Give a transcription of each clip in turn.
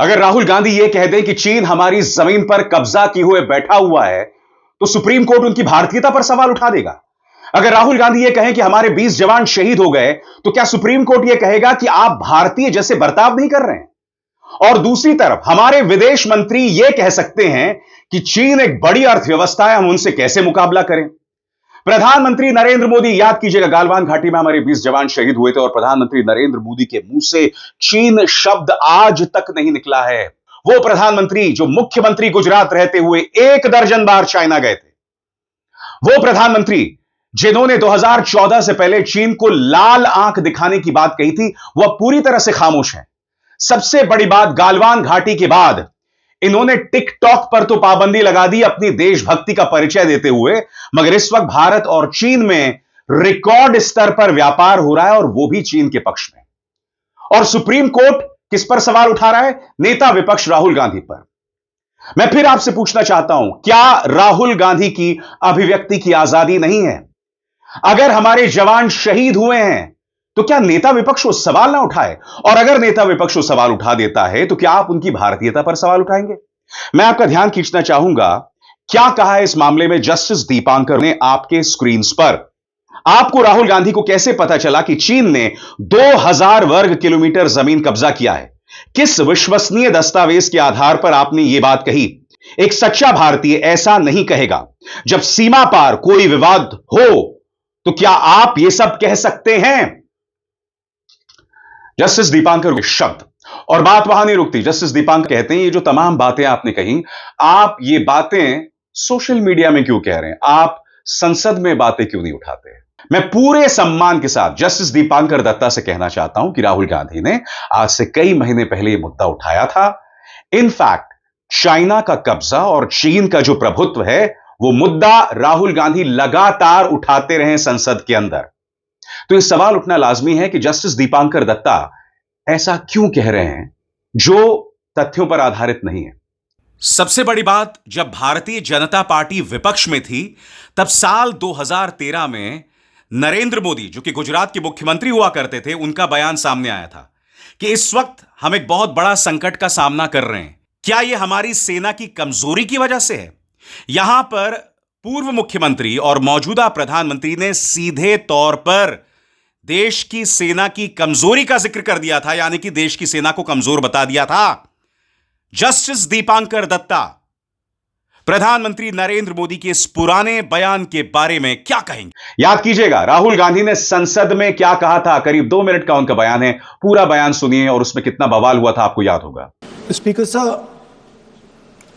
अगर राहुल गांधी यह कह दें कि चीन हमारी जमीन पर कब्जा किए हुए बैठा हुआ है, तो सुप्रीम कोर्ट उनकी भारतीयता पर सवाल उठा देगा। अगर राहुल गांधी यह कहें कि हमारे 20 जवान शहीद हो गए, तो क्या सुप्रीम कोर्ट यह कहेगा कि आप भारतीय जैसे बर्ताव नहीं कर रहे हैं? और दूसरी तरफ हमारे विदेश मंत्री यह कह सकते हैं कि चीन एक बड़ी अर्थव्यवस्था है, हम उनसे कैसे मुकाबला करें? प्रधानमंत्री नरेंद्र मोदी, याद कीजिएगा, गालवान घाटी में हमारे 20 जवान शहीद हुए थे और प्रधानमंत्री नरेंद्र मोदी के मुंह से चीन शब्द आज तक नहीं निकला है। वो प्रधानमंत्री जो मुख्यमंत्री गुजरात रहते हुए 1 दर्जन बार चाइना गए थे, वो प्रधानमंत्री जिन्होंने 2014 से पहले चीन को लाल आंख दिखाने की बात कही थी, वह पूरी तरह से खामोश है। सबसे बड़ी बात, गालवान घाटी के बाद इन्होंने टिकटॉक पर तो पाबंदी लगा दी अपनी देशभक्ति का परिचय देते हुए, मगर इस वक्त भारत और चीन में रिकॉर्ड स्तर पर व्यापार हो रहा है और वो भी चीन के पक्ष में। और सुप्रीम कोर्ट किस पर सवाल उठा रहा है? नेता विपक्ष राहुल गांधी पर। मैं फिर आपसे पूछना चाहता हूं, क्या राहुल गांधी की अभिव्यक्ति की आजादी नहीं है? अगर हमारे जवान शहीद हुए हैं, तो क्या नेता विपक्ष वो सवाल ना उठाए? और अगर नेता विपक्ष वो सवाल उठा देता है, तो क्या आप उनकी भारतीयता पर सवाल उठाएंगे? मैं आपका ध्यान खींचना चाहूंगा, क्या कहा है इस मामले में जस्टिस दीपांकर ने आपके स्क्रीन पर। आपको राहुल गांधी को कैसे पता चला कि चीन ने 2000 वर्ग किलोमीटर जमीन कब्जा किया है? किस विश्वसनीय दस्तावेज के आधार पर आपने यह बात कही? एक सच्चा भारतीय ऐसा नहीं कहेगा। जब सीमा पार कोई विवाद हो, तो क्या आप यह सब कह सकते हैं? जस्टिस दीपांकर के शब्द। और बात वहां नहीं रुकती। जस्टिस दीपांकर कहते हैं, ये जो तमाम बातें आपने कही, आप ये बातें सोशल मीडिया में क्यों कह रहे हैं? आप संसद में बातें क्यों नहीं उठाते? मैं पूरे सम्मान के साथ जस्टिस दीपांकर दत्ता से कहना चाहता हूं कि राहुल गांधी ने आज से कई महीने पहले यह मुद्दा उठाया था। इनफैक्ट चाइना का कब्जा और चीन का जो प्रभुत्व है, वो मुद्दा राहुल गांधी लगातार उठाते रहे संसद के अंदर। तो यह सवाल उठना लाजमी है कि जस्टिस दीपांकर दत्ता ऐसा क्यों कह रहे हैं जो तथ्यों पर आधारित नहीं है। सबसे बड़ी बात, जब भारतीय जनता पार्टी विपक्ष में थी, तब साल 2013 में नरेंद्र मोदी, जो कि गुजरात के मुख्यमंत्री हुआ करते थे, उनका बयान सामने आया था कि इस वक्त हम एक बहुत बड़ा संकट का सामना कर रहे हैं। क्या यह हमारी सेना की कमजोरी की वजह से है? यहां पर पूर्व मुख्यमंत्री और मौजूदा प्रधानमंत्री ने सीधे तौर पर देश की सेना की कमजोरी का जिक्र कर दिया था, यानी कि देश की सेना को कमजोर बता दिया था। जस्टिस दीपांकर दत्ता प्रधानमंत्री नरेंद्र मोदी के इस पुराने बयान के बारे में क्या कहेंगे? याद कीजिएगा, राहुल गांधी ने संसद में क्या कहा था। करीब 2 मिनट का उनका बयान है, पूरा बयान सुनिए और उसमें कितना बवाल हुआ था आपको याद होगा। Speaker sir,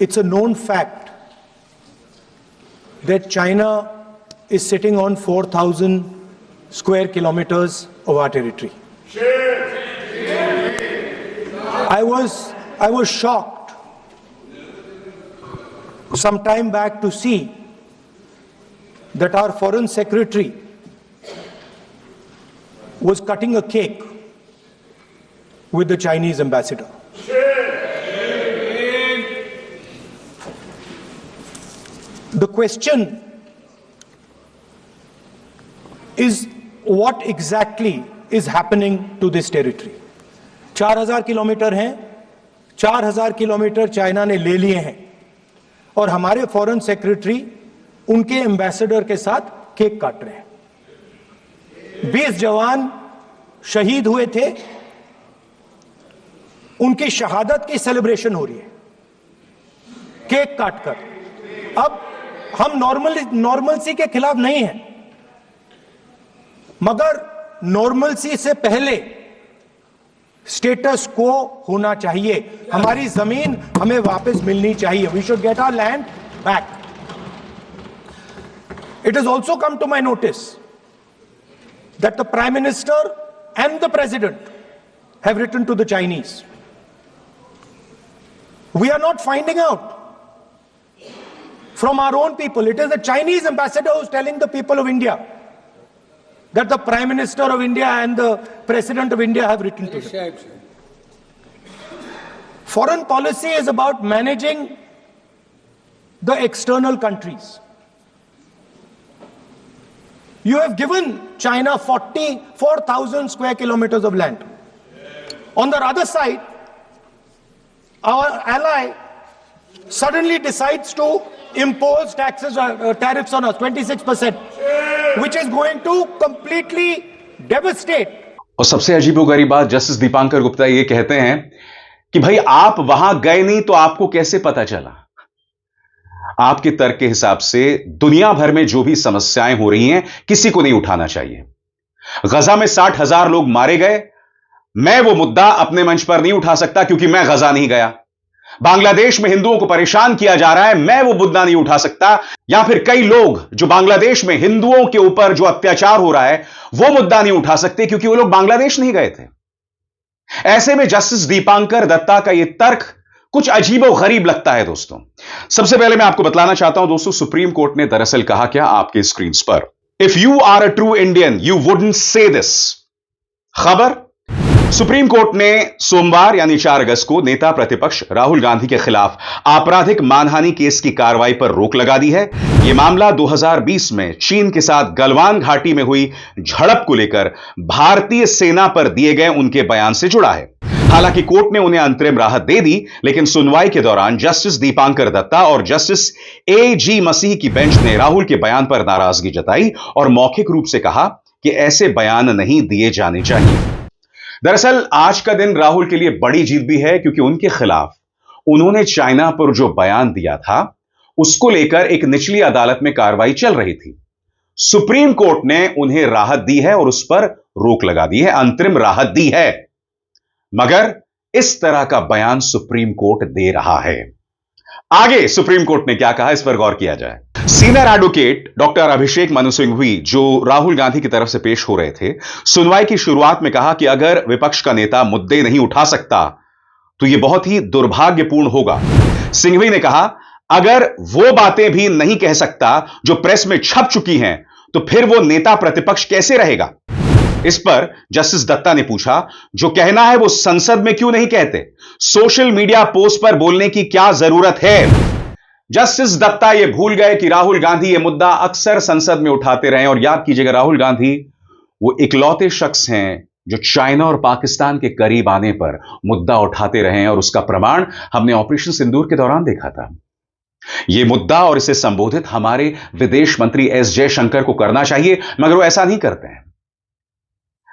it's a known fact that China is sitting on 4000 square kilometers of our territory. I was shocked some time back to see that our foreign secretary was cutting a cake with the Chinese ambassador. The question is, what exactly is happening to this territory? 4000 kilometre हैं, 4000 kilometre China ने ले लिए हैं और हमारे foreign secretary उनके ambassador के साथ केक काट रहे हैं। 20 जवान शहीद हुए थे, उनकी शहादत की सेलिब्रेशन हो रही है केक काटकर। अब हम नॉर्मलसी के खिलाफ नहीं हैं, मगर नॉर्मलसी से पहले स्टेटस को होना चाहिए। हमारी जमीन हमें वापस मिलनी चाहिए। We should get our land back. It is also come to my notice that the prime minister and the president have written to the Chinese. We are not finding out from our own people. It is the Chinese ambassador who's telling the people of India that the Prime Minister of India and the President of India have written to them. Foreign policy is about managing the external countries. You have given China 44,000 square kilometers of land. On the other side, our ally suddenly decides to impose tariffs on us, 26%, which is going to completely devastate. और सबसे अजीबोगरीब बात, justice Dipankar Gupta ये कहते हैं कि भाई आप वहां गए नहीं तो आपको कैसे पता चला। आपके तर्क के हिसाब से दुनिया भर में जो भी समस्याएं हो रही हैं किसी को नहीं उठाना चाहिए। गजा में 60,000 लोग मारे गए, मैं वो मुद्दा अपने मंच पर नहीं उठा सकता क्योंकि मैं गजा नहीं गया। बांग्लादेश में हिंदुओं को परेशान किया जा रहा है, मैं वो मुद्दा नहीं उठा सकता। या फिर कई लोग जो बांग्लादेश में हिंदुओं के ऊपर जो अत्याचार हो रहा है वो मुद्दा नहीं उठा सकते क्योंकि वो लोग बांग्लादेश नहीं गए थे। ऐसे में जस्टिस दीपांकर दत्ता का यह तर्क कुछ अजीबो गरीब लगता है। दोस्तों, सबसे पहले मैं आपको बतलाना चाहता हूं दोस्तों, सुप्रीम कोर्ट ने दरअसल कहा क्या आपके स्क्रीन पर, if you are a true Indian you wouldn't say this. खबर, सुप्रीम कोर्ट ने सोमवार यानी 4 अगस्त को नेता प्रतिपक्ष राहुल गांधी के खिलाफ आपराधिक मानहानि केस की कार्रवाई पर रोक लगा दी है। यह मामला 2020 में चीन के साथ गलवान घाटी में हुई झड़प को लेकर भारतीय सेना पर दिए गए उनके बयान से जुड़ा है। हालांकि कोर्ट ने उन्हें अंतरिम राहत दे दी, लेकिन सुनवाई के दौरान जस्टिस दीपांकर दत्ता और जस्टिस A.G. मसीह की बेंच ने राहुल के बयान पर नाराजगी जताई और मौखिक रूप से कहा कि ऐसे बयान नहीं दिए जाने चाहिए। दरअसल आज का दिन राहुल के लिए बड़ी जीत भी है क्योंकि उनके खिलाफ उन्होंने चाइना पर जो बयान दिया था उसको लेकर एक निचली अदालत में कार्रवाई चल रही थी। सुप्रीम कोर्ट ने उन्हें राहत दी है और उस पर रोक लगा दी है, अंतरिम राहत दी है। मगर इस तरह का बयान सुप्रीम कोर्ट दे रहा है। आगे सुप्रीम कोर्ट ने क्या कहा, इस पर गौर किया जाए। Senior advocate doctor Abhishek Manu Singhvi जो राहुल गांधी की तरफ से पेश हो रहे थे, सुनवाई की शुरुआत में कहा कि अगर विपक्ष का नेता मुद्दे नहीं उठा सकता तो यह बहुत ही दुर्भाग्यपूर्ण होगा। सिंघवी ने कहा, अगर वो बातें भी नहीं कह सकता जो प्रेस में छप चुकी हैं तो फिर वो नेता प्रतिपक्ष कैसे रहेगा। इस पर जस्टिस दत्ता ने पूछा, जो कहना है वो संसद में क्यों नहीं कहते, सोशल मीडिया पोस्ट पर बोलने की क्या जरूरत है। जस्टिस दत्ता ये भूल गए कि राहुल गांधी ये मुद्दा अक्सर संसद में उठाते रहे और याद कीजिएगा राहुल गांधी वो इकलौते शख्स हैं जो चाइना और पाकिस्तान के करीब आने पर मुद्दा उठाते रहे हैं और उसका प्रमाण हमने ऑपरेशन सिंदूर के दौरान देखा था। यह मुद्दा और इसे संबोधित हमारे विदेश मंत्री एस जयशंकर को करना चाहिए, मगर वो ऐसा नहीं करते हैं।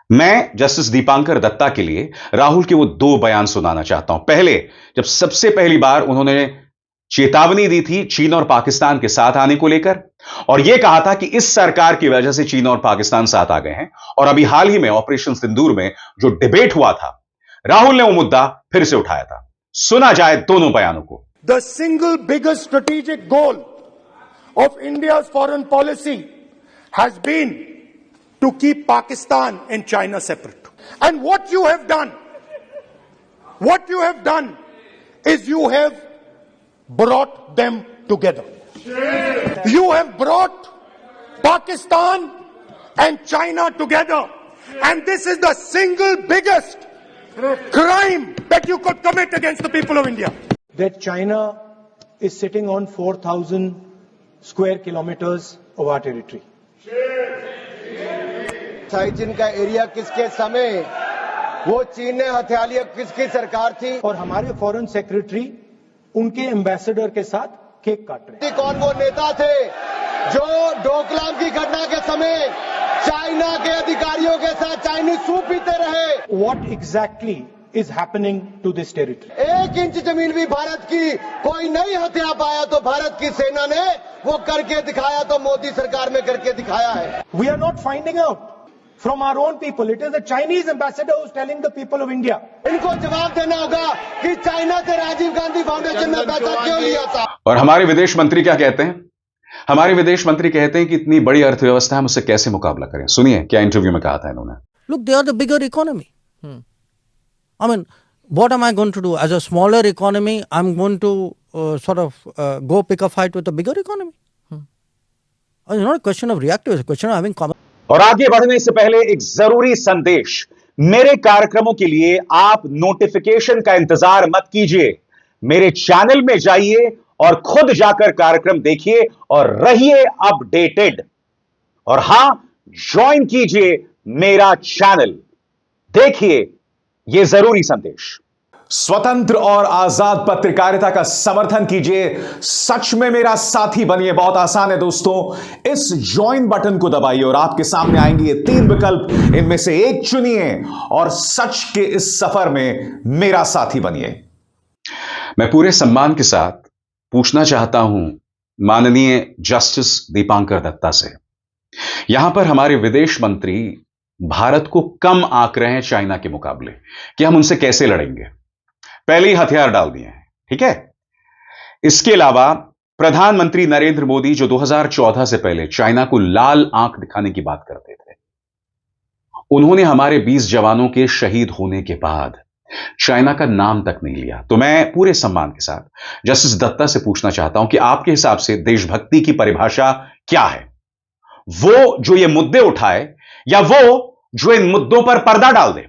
मैं जस्टिस दीपांकर दत्ता के लिए राहुल के वो 2 बयान सुनाना चाहता हूं। पहले, जब सबसे पहली बार उन्होंने चेतावनी दी थी चीन और पाकिस्तान के साथ आने को लेकर और यह कहा था कि इस सरकार की वजह से चीन और पाकिस्तान साथ आ गए हैं, और अभी हाल ही में ऑपरेशन सिंदूर में जो डिबेट हुआ था राहुल ने वो मुद्दा फिर से उठाया था। सुना जाए दोनों बयानों को। The single biggest strategic goal of India's foreign policy has been to keep Pakistan and China separate. And what you have done is you have brought them together. You have brought Pakistan and China together. And this is the single biggest crime that you could commit against the people of India. That China is sitting on 4,000 square kilometers of our territory. Siachen का area किसके समय, वो चीन ने हथिया लिया, किसकी सरकार थी। और हमारे फॉरेन सेक्रेटरी उनके एम्बेसडर के साथ केक काट रहे हैं। कौन वो नेता थे जो डोकलाम की घटना के समय चाइना के अधिकारियों के साथ चाइनीज सूप पीते रहे। What exactly is happening to this territory? 1 inch जमीन भी भारत की कोई नहीं हथिया पाया तो भारत की सेना ने वो करके दिखाया, तो मोदी सरकार में करके दिखाया है। We are not finding out from our own people. It is the Chinese ambassador who is telling the people of India. इनको जवाब देना होगा कि चाइना से राजीव गांधी फाउंडेशन में पैसा क्यों लिया था। और हमारे विदेश मंत्री क्या कहते हैं? हमारे विदेश मंत्री कहते हैं कि इतनी बड़ी अर्थव्यवस्था हम उससे कैसे मुकाबला करें। सुनिए क्या इंटरव्यू में कहा था इन्होंने। Look, they are the bigger economy. I mean, what am I going to do? As a smaller economy, I'm going to go pick a fight with a bigger economy. It's not a question of reactive, it's a question of having common. और आगे बढ़ने से पहले एक जरूरी संदेश, मेरे कार्यक्रमों के लिए आप नोटिफिकेशन का इंतजार मत कीजिए, मेरे चैनल में जाइए और खुद जाकर कार्यक्रम देखिए और रहिए अपडेटेड। और हां, ज्वाइन कीजिए मेरा चैनल, देखिए यह जरूरी संदेश। स्वतंत्र और आजाद पत्रकारिता का समर्थन कीजिए, सच में मेरा साथी बनिए। बहुत आसान है दोस्तों, इस ज्वाइन बटन को दबाइए और आपके सामने आएंगे ये 3 विकल्प, इनमें से एक चुनिए और सच के इस सफर में मेरा साथी बनिए। मैं पूरे सम्मान के साथ पूछना चाहता हूं माननीय जस्टिस दीपांकर दत्ता से, यहां पर हमारे विदेश मंत्री भारत को कम आंक रहे हैं चाइना के मुकाबले कि हम उनसे कैसे लड़ेंगे, पहले ही हथियार डाल दिए हैं। ठीक है, इसके अलावा प्रधानमंत्री नरेंद्र मोदी जो 2014 से पहले चाइना को लाल आंख दिखाने की बात करते थे, उन्होंने हमारे 20 जवानों के शहीद होने के बाद चाइना का नाम तक नहीं लिया। तो मैं पूरे सम्मान के साथ जस्टिस दत्ता से पूछना चाहता हूं कि आपके हिसाब से देशभक्ति की परिभाषा क्या है? वो जो ये मुद्दे उठाए या वो जो इन मुद्दों पर पर्दा डाल दे?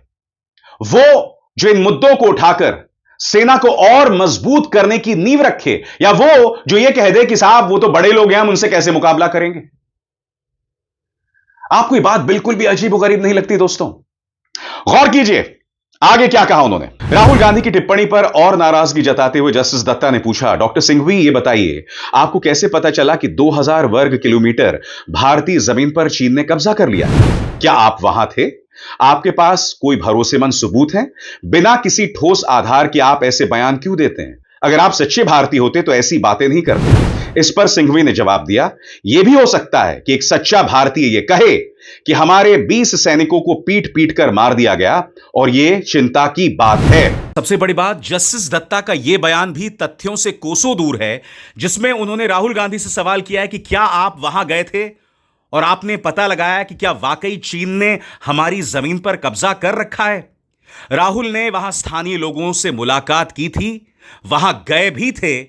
वो जो इन मुद्दों को उठाकर सेना को और मजबूत करने की नींव रखे, या वो जो ये कह दे कि साहब वो तो बड़े लोग हैं, हम उनसे कैसे मुकाबला करेंगे? आपको ये बात बिल्कुल भी अजीब और गरीब नहीं लगती दोस्तों? गौर कीजिए आगे क्या कहा उन्होंने। राहुल गांधी की टिप्पणी पर और नाराजगी जताते हुए जस्टिस दत्ता ने पूछा, डॉक्टर सिंघवी ये बताइए, आपको कैसे पता चला कि 2000 वर्ग किलोमीटर भारतीय जमीन पर चीन ने कब्जा कर लिया? क्या आप वहां थे? आपके पास कोई भरोसेमंद सबूत है? बिना किसी ठोस आधार के आप ऐसे बयान क्यों देते हैं? अगर आप सच्चे भारतीय होते तो ऐसी बातें नहीं करते। इस पर सिंघवी ने जवाब दिया, यह भी हो सकता है कि एक सच्चा भारतीय यह कहे कि हमारे 20 सैनिकों को पीट पीट कर मार दिया गया और यह चिंता की बात है। सबसे बड़ी बात, जस्टिस दत्ता का यह बयान भी तथ्यों से कोसों दूर है, जिसमें उन्होंने राहुल गांधी से सवाल किया है कि क्या आप वहां गए थे और आपने पता लगाया कि क्या वाकई चीन ने हमारी जमीन पर कब्जा कर रखा है? राहुल ने वहां स्थानीय लोगों से मुलाकात की थी, वहां गए भी थे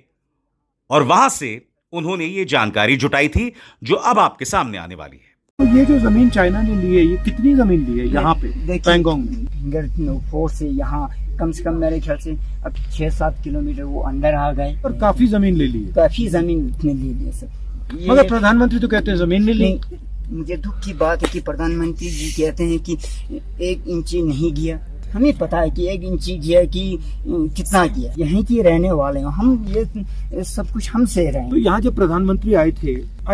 और वहां से उन्होंने ये जानकारी जुटाई थी जो अब आपके सामने आने वाली है। तो ये जो जमीन चाइना ने ली है, ये कितनी जमीन ली है यहाँ पे पैंगोंग में? फिंगर 4 से यहाँ कम से कम मेरे ख्याल से अब 6-7 किलोमीटर वो अंदर आ गए और काफी जमीन ले ली है। काफी जमीन इतने ले ली सर। मगर प्रधानमंत्री तो कहते हैं जमीन नहीं ली। मुझे दुख की बात है कि प्रधानमंत्री जी कहते हैं कि 1 इंची नहीं गया। हमें पता है कि 1 इंची गया कि कितना गया। यहीं के रहने वाले हैं हम, ये सब कुछ हमसे रहे। तो यहाँ जब प्रधानमंत्री आए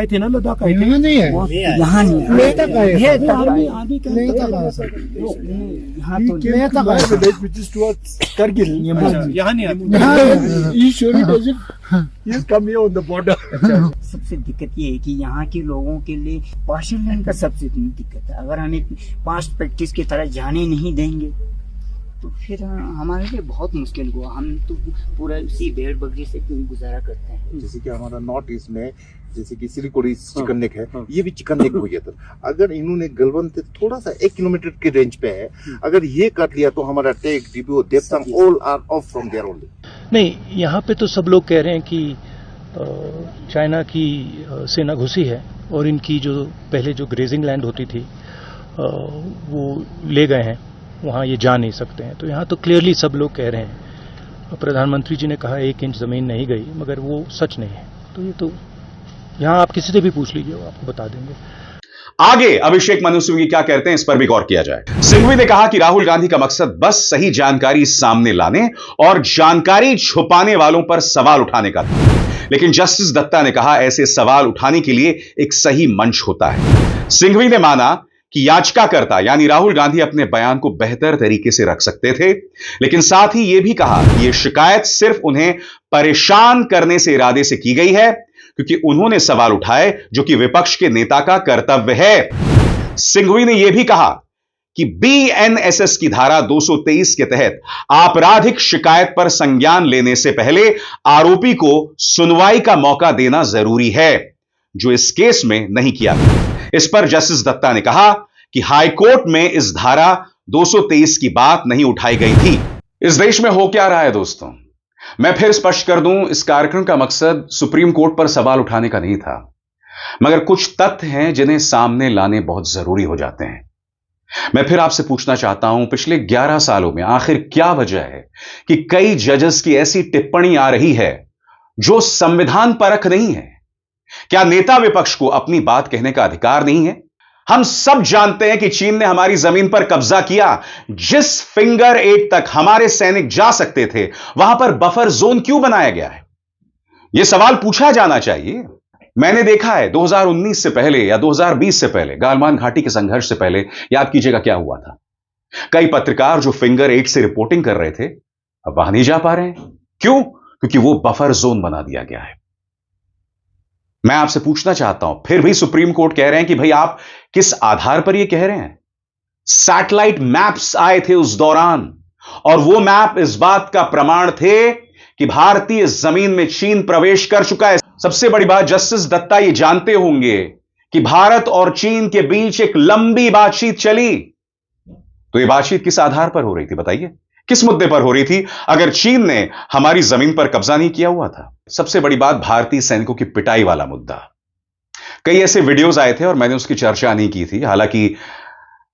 थे ना लद्दाख आए थे? नहीं है, यहाँ नहीं है। यहाँ तो सबसे दिक्कत ये है कि यहाँ के लोगों के लिए पार्शियल लैंड का सबसे दिक्कत है। अगर हमें पास्ट प्रैक्टिस की तरह जाने नहीं देंगे तो फिर हमारे लिए बहुत मुश्किल हुआ। हम तो पूरा इसी भेड़ बकरी से गुजारा करते हैं। जैसे कि हमारा नॉर्थ ईस्ट में जैसे कि सिलीगुड़ी चिकन नेक है, ये भी चिकन नेक हो गया था। अगर इन्होंने गलवन से थोड़ा सा 1 किलोमीटर के रेंज पे है, अगर ये कर लिया तो हमारा टेक डिब्यू देवसम all are off from there only. नहीं, यहाँ पे तो सब लोग कह रहे हैं कि चाइना की सेना घुसी है और इनकी जो पहले जो ग्रेजिंग लैंड होती थी वो ले गए हैं, वहाँ ये जा नहीं सकते हैं। तो यहाँ तो क्लियरली सब लोग कह रहे हैं। प्रधानमंत्री जी ने कहा 1 इंच जमीन नहीं गई, मगर वो सच नहीं है। तो ये तो यहाँ आप किसी से भी पूछ लीजिए, वो आपको बता देंगे। आगे अभिषेक मनु सिंघवी क्या कहते हैं, इस पर भी गौर किया जाए। सिंघवी ने कहा कि राहुल गांधी का मकसद बस सही जानकारी सामने लाने और जानकारी छुपाने वालों पर सवाल उठाने का था, लेकिन जस्टिस दत्ता ने कहा ऐसे सवाल उठाने के लिए एक सही मंच होता है। सिंघवी ने माना कि याचिकाकर्ता यानी राहुल गांधी अपने बयान को बेहतर तरीके से रख सकते थे, लेकिन साथ ही यह भी कहा कि यह शिकायत सिर्फ उन्हें परेशान करने से इरादे से की गई है, क्योंकि उन्होंने सवाल उठाए जो कि विपक्ष के नेता का कर्तव्य है। सिंघवी ने यह भी कहा कि बीएनएसएस की धारा 223 के तहत आपराधिक शिकायत पर संज्ञान लेने से पहले आरोपी को सुनवाई का मौका देना जरूरी है, जो इस केस में नहीं किया गया। इस पर जस्टिस दत्ता ने कहा कि हाईकोर्ट में इस धारा 223 की बात नहीं उठाई गई थी। इस देश में हो क्या रहा है दोस्तों? मैं फिर स्पष्ट कर दूं, इस कार्यक्रम का मकसद सुप्रीम कोर्ट पर सवाल उठाने का नहीं था, मगर कुछ तथ्य हैं जिन्हें सामने लाने बहुत जरूरी हो जाते हैं। मैं फिर आपसे पूछना चाहता हूं, पिछले 11 सालों में आखिर क्या वजह है कि कई जजेस की ऐसी टिप्पणी आ रही है जो संविधान परख नहीं है? क्या नेता विपक्ष को अपनी बात कहने का अधिकार नहीं है? हम सब जानते हैं कि चीन ने हमारी जमीन पर कब्जा किया। जिस फिंगर 8 तक हमारे सैनिक जा सकते थे, वहां पर बफर जोन क्यों बनाया गया है? यह सवाल पूछा जाना चाहिए। मैंने देखा है 2019 से पहले या 2020 से पहले, गालवान घाटी के संघर्ष से पहले, याद कीजिएगा क्या हुआ था। कई पत्रकार जो फिंगर 8 से रिपोर्टिंग कर रहे थे, अब वहां नहीं जा पा रहे हैं। क्यों? क्योंकि वो बफर जोन बना दिया गया है। मैं आपसे पूछना चाहता हूं, फिर भी सुप्रीम कोर्ट कह रहे हैं कि भाई आप किस आधार पर यह कह रहे हैं? सैटेलाइट मैप्स आए थे उस दौरान, और वो मैप इस बात का प्रमाण थे कि भारतीय जमीन में चीन प्रवेश कर चुका है। सबसे बड़ी बात, जस्टिस दत्ता ये जानते होंगे कि भारत और चीन के बीच एक लंबी बातचीत चली। तो ये बातचीत किस आधार पर हो रही थी बताइए? किस मुद्दे पर हो रही थी अगर चीन ने हमारी जमीन पर कब्जा नहीं किया हुआ था? सबसे बड़ी बात, भारतीय सैनिकों की पिटाई वाला मुद्दा। कई ऐसे वीडियोस आए थे और मैंने उसकी चर्चा नहीं की थी। हालांकि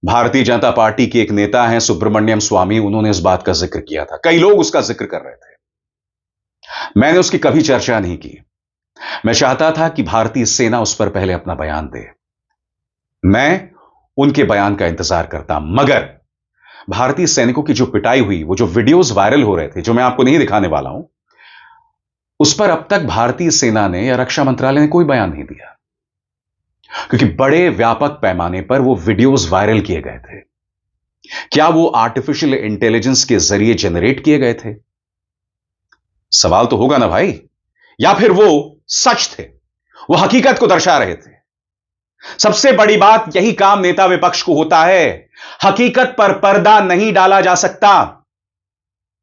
भारतीय जनता पार्टी के एक नेता हैं सुब्रमण्यम स्वामी, उन्होंने इस बात का जिक्र किया था। कई लोग उसका जिक्र कर रहे थे। मैंने उसकी कभी चर्चा नहीं की। मैं चाहता था कि भारतीय सेना उस पर पहले अपना बयान दे। मैं उनके बयान का इंतजार करता, मगर भारतीय सैनिकों की जो पिटाई हुई, वो जो वीडियोस वायरल हो रहे थे, जो मैं आपको नहीं दिखाने वाला हूं, उस पर अब तक भारतीय सेना ने या रक्षा मंत्रालय ने कोई बयान नहीं दिया, क्योंकि बड़े व्यापक पैमाने पर वो वीडियोस वायरल किए गए थे। क्या वो आर्टिफिशियल इंटेलिजेंस के जरिए जनरेट किए गए थे? सवाल तो होगा ना भाई। या फिर वो सच थे, वो हकीकत को दर्शा रहे थे? सबसे बड़ी बात, यही काम नेता विपक्ष को होता है। हकीकत पर पर्दा नहीं डाला जा सकता।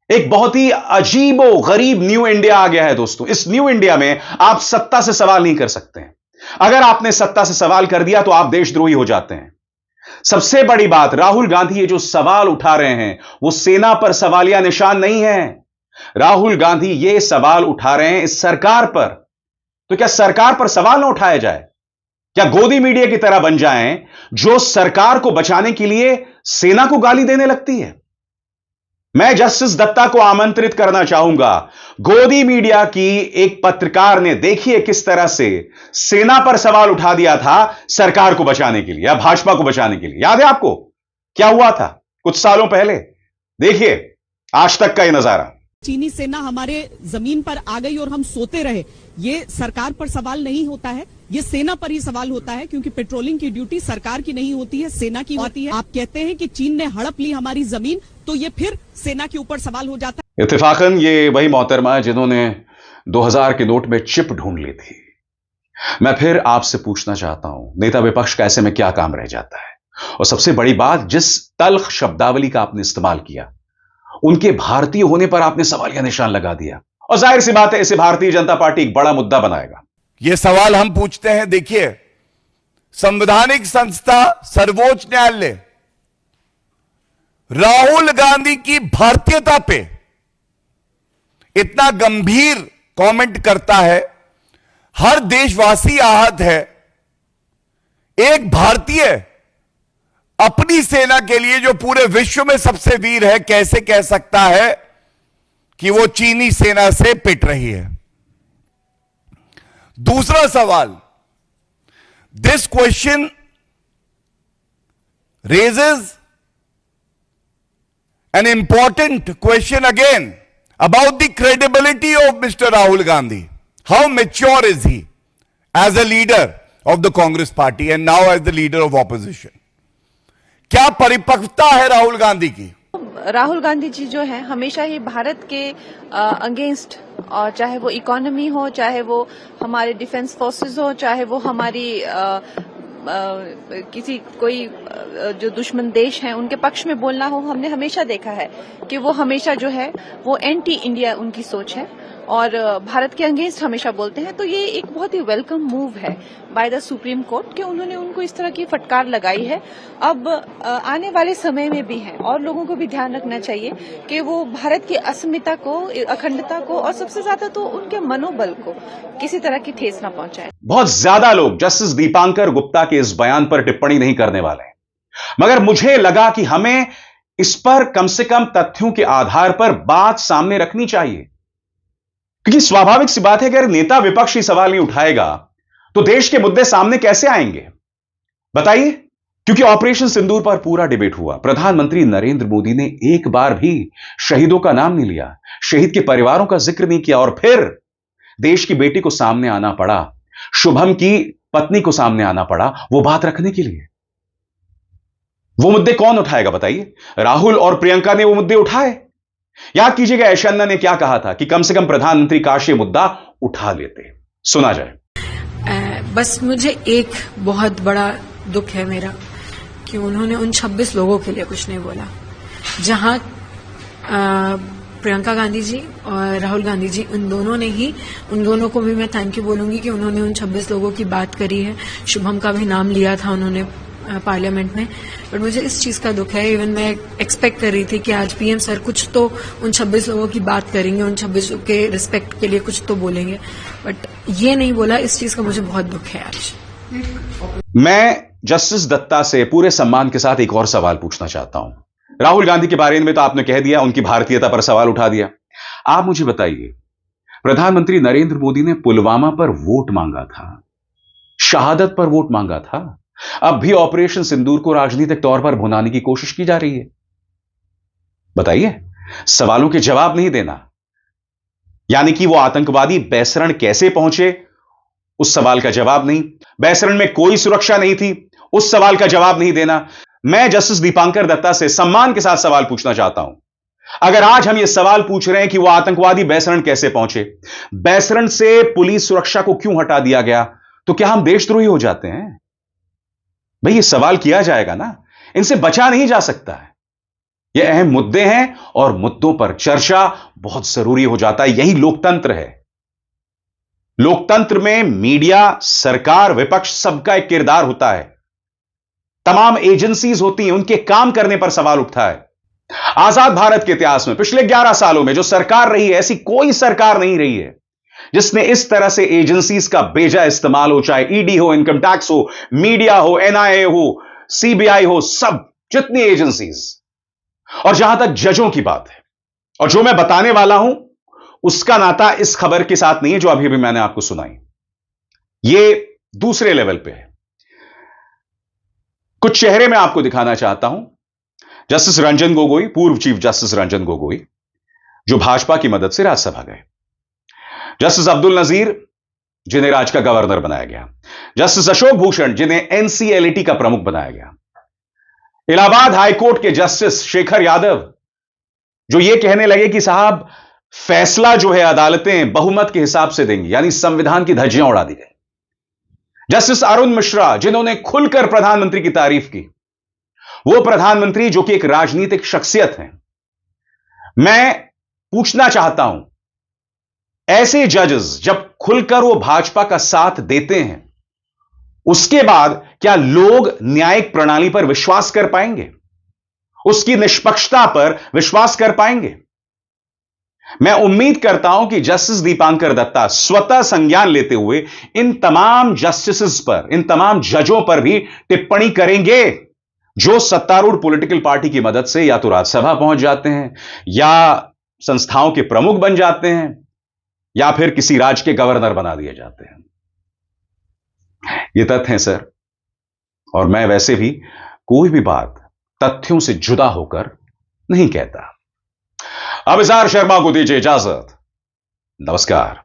एक बहुत ही अजीबो गरीब न्यू इंडिया आ गया है दोस्तों। इस न्यू इंडिया में आप सत्ता से सवाल नहीं कर सकते हैं। अगर आपने सत्ता से सवाल कर दिया तो आप देशद्रोही हो जाते हैं। सबसे बड़ी बात, राहुल गांधी ये जो सवाल उठा रहे हैं, वो सेना पर सवालिया निशान नहीं है। राहुल गांधी ये सवाल उठा रहे हैं इस सरकार पर। तो क्या सरकार पर सवाल ना उठाया जाए? क्या गोदी मीडिया की तरह बन जाएं, जो सरकार को बचाने के लिए सेना को गाली देने लगती है? मैं जस्टिस दत्ता को आमंत्रित करना चाहूंगा। गोदी मीडिया की एक पत्रकार ने, देखिए किस तरह से सेना पर सवाल उठा दिया था सरकार को बचाने के लिए या भाजपा को बचाने के लिए। याद है आपको क्या हुआ था कुछ सालों पहले? देखिए आज तक का यह नजारा। चीनी सेना हमारे जमीन पर आ गई और हम सोते रहे, ये सरकार पर सवाल नहीं होता है, ये सेना पर ही सवाल होता है, क्योंकि पेट्रोलिंग की ड्यूटी सरकार की नहीं होती है, सेना की होती है। आप कहते हैं कि चीन ने हड़प ली हमारी जमीन, तो ये फिर सेना के ऊपर सवाल हो जाता है। इत्तेफाकन ये वही मोहतरमा है जिन्होंने 2000 के नोट में चिप ढूंढ ली थी। मैं फिर आपसे पूछना चाहता हूं, नेता विपक्ष का ऐसे में क्या काम रह जाता है? और सबसे बड़ी बात, जिस तल्ख शब्दावली का आपने इस्तेमाल किया, उनके भारतीय होने पर आपने सवालिया निशान लगा दिया। और जाहिर सी बात है, इसे भारतीय जनता पार्टी एक बड़ा मुद्दा बनाएगा। यह सवाल हम पूछते हैं। देखिए, संवैधानिक संस्था सर्वोच्च न्यायालय राहुल गांधी की भारतीयता पे इतना गंभीर कमेंट करता है, हर देशवासी आहत है। एक भारतीय अपनी सेना के लिए, जो पूरे विश्व में सबसे वीर है, कैसे कह सकता है कि वो चीनी सेना से पिट रही है? दूसरा सवाल, this question raises an important question again about the credibility of Mr. Rahul Gandhi. How mature is he as a leader of the Congress party and now as the leader of opposition? क्या परिपक्वता है राहुल गांधी की? राहुल गांधी जी जो है हमेशा ही भारत के against, और चाहे वो इकोनॉमी हो, चाहे वो हमारे डिफेंस फोर्सेस हो, चाहे वो हमारी किसी कोई जो दुश्मन देश हैं उनके पक्ष में बोलना हो, हमने हमेशा देखा है कि वो हमेशा जो है वो एंटी इंडिया उनकी सोच है और भारत के अगेंस्ट हमेशा बोलते हैं। तो ये एक बहुत ही वेलकम मूव है बाय द सुप्रीम कोर्ट कि उन्होंने उनको इस तरह की फटकार लगाई है। अब आने वाले समय में भी है और लोगों को भी ध्यान रखना चाहिए कि वो भारत की अस्मिता को, अखंडता को और सबसे ज्यादा तो उनके मनोबल को किसी तरह की ठेस न पहुंचाए। बहुत ज्यादा लोग जस्टिस दीपांकर गुप्ता के इस बयान पर टिप्पणी नहीं करने वाले, मगर मुझे लगा कि हमें इस पर कम से कम तथ्यों के आधार पर बात सामने रखनी चाहिए, क्योंकि स्वाभाविक सी बात है कि अगर नेता विपक्ष ही सवाल नहीं उठाएगा तो देश के मुद्दे सामने कैसे आएंगे? बताइए। क्योंकि ऑपरेशन सिंदूर पर पूरा डिबेट हुआ, प्रधानमंत्री नरेंद्र मोदी ने एक बार भी शहीदों का नाम नहीं लिया, शहीद के परिवारों का जिक्र नहीं किया, और फिर देश की बेटी को सामने आना पड़ा, शुभम की पत्नी को सामने आना पड़ा वो बात रखने के लिए। वो मुद्दे कौन उठाएगा बताइए? राहुल और प्रियंका ने वो मुद्दे उठाए। याद कीजिएगा ऐशन्ना ने क्या कहा था कि कम से कम प्रधानमंत्री काश ये मुद्दा उठा लेते। सुना जाए। बस मुझे एक बहुत बड़ा दुख है मेरा कि उन्होंने उन 26 लोगों के लिए कुछ नहीं बोला, जहां प्रियंका गांधी जी और राहुल गांधी जी उन दोनों को भी मैं थैंक यू बोलूंगी कि उन्होंने उन 26 लोगों की बात करी है। शुभम का भी नाम लिया था उन्होंने पार्लियामेंट में, बट मुझे इस चीज का दुख है। इवन मैं एक्सपेक्ट कर रही थी कि आज पीएम सर कुछ तो उन 26 लोगों की बात करेंगे, उन 26 के रिस्पेक्ट के लिए कुछ तो बोलेंगे, बट ये नहीं बोला। इस चीज का मुझे बहुत दुख है आज। मैं जस्टिस दत्ता से पूरे सम्मान के साथ एक और सवाल पूछना चाहता हूं। राहुल गांधी के बारे में तो आपने कह दिया, उनकी भारतीयता पर सवाल उठा दिया। आप मुझे बताइए, प्रधानमंत्री नरेंद्र मोदी ने पुलवामा पर वोट मांगा था, शहादत पर वोट मांगा था, अब भी ऑपरेशन सिंदूर को राजनीतिक तौर पर भुनाने की कोशिश की जा रही है। बताइए, सवालों के जवाब नहीं देना, यानी कि वो आतंकवादी बैसरण कैसे पहुंचे, उस सवाल का जवाब नहीं। बैसरण में कोई सुरक्षा नहीं थी, उस सवाल का जवाब नहीं देना। मैं जस्टिस दीपांकर दत्ता से सम्मान के साथ सवाल पूछना चाहता हूं। अगर आज हम यह सवाल पूछ रहे हैं कि वो आतंकवादी बैसरण कैसे पहुंचे, बैसरण से पुलिस सुरक्षा को क्यों हटा दिया गया, तो क्या हम देशद्रोही हो जाते हैं? भाई, ये सवाल किया जाएगा ना, इनसे बचा नहीं जा सकता है। ये अहम मुद्दे हैं और मुद्दों पर चर्चा बहुत जरूरी हो जाता है। यही लोकतंत्र है। लोकतंत्र में मीडिया, सरकार, विपक्ष सबका एक किरदार होता है। तमाम एजेंसीज होती हैं, उनके काम करने पर सवाल उठता है। आजाद भारत के इतिहास में पिछले 11 सालों में जो सरकार रही है, ऐसी कोई सरकार नहीं रही है जिसने इस तरह से एजेंसीज का बेजा इस्तेमाल हो, चाहे ईडी हो, इनकम टैक्स हो, मीडिया हो, एनआईए हो, सीबीआई हो, सब जितनी एजेंसीज। और जहां तक जजों की बात है, और जो मैं बताने वाला हूं उसका नाता इस खबर के साथ नहीं है जो अभी भी मैंने आपको सुनाई। ये दूसरे लेवल पे है। कुछ चेहरे मैं आपको दिखाना चाहता हूं। जस्टिस रंजन गोगोई, पूर्व चीफ जस्टिस रंजन गोगोई, जो भाजपा की मदद से राज्यसभा गए। जस्टिस अब्दुल नजीर, जिन्हें राज्य का गवर्नर बनाया गया। जस्टिस अशोक भूषण, जिन्हें एनसीएलटी का प्रमुख बनाया गया। इलाहाबाद हाईकोर्ट के जस्टिस शेखर यादव, जो यह कहने लगे कि साहब फैसला जो है अदालतें बहुमत के हिसाब से देंगी, यानी संविधान की धज्जियां उड़ा दी गई। जस्टिस अरुण मिश्रा, जिन्होंने खुलकर प्रधानमंत्री की तारीफ की, वो प्रधानमंत्री जो कि एक राजनीतिक शख्सियत हैं। मैं पूछना चाहता हूं, ऐसे जजेस जब खुलकर वो भाजपा का साथ देते हैं, उसके बाद क्या लोग न्यायिक प्रणाली पर विश्वास कर पाएंगे? उसकी निष्पक्षता पर विश्वास कर पाएंगे? मैं उम्मीद करता हूं कि जस्टिस दीपांकर दत्ता स्वतः संज्ञान लेते हुए इन तमाम जस्टिसेस पर, इन तमाम जजों पर भी टिप्पणी करेंगे जो सत्तारूढ़ पॉलिटिकल पार्टी की मदद से या तो राज्यसभा पहुंच जाते हैं, या संस्थाओं के प्रमुख बन जाते हैं, या फिर किसी राज्य के गवर्नर बना दिए जाते हैं। ये तथ्य हैं सर, और मैं वैसे भी कोई भी बात तथ्यों से जुदा होकर नहीं कहता। अब इज़हार शर्मा को दीजिए इजाजत। नमस्कार।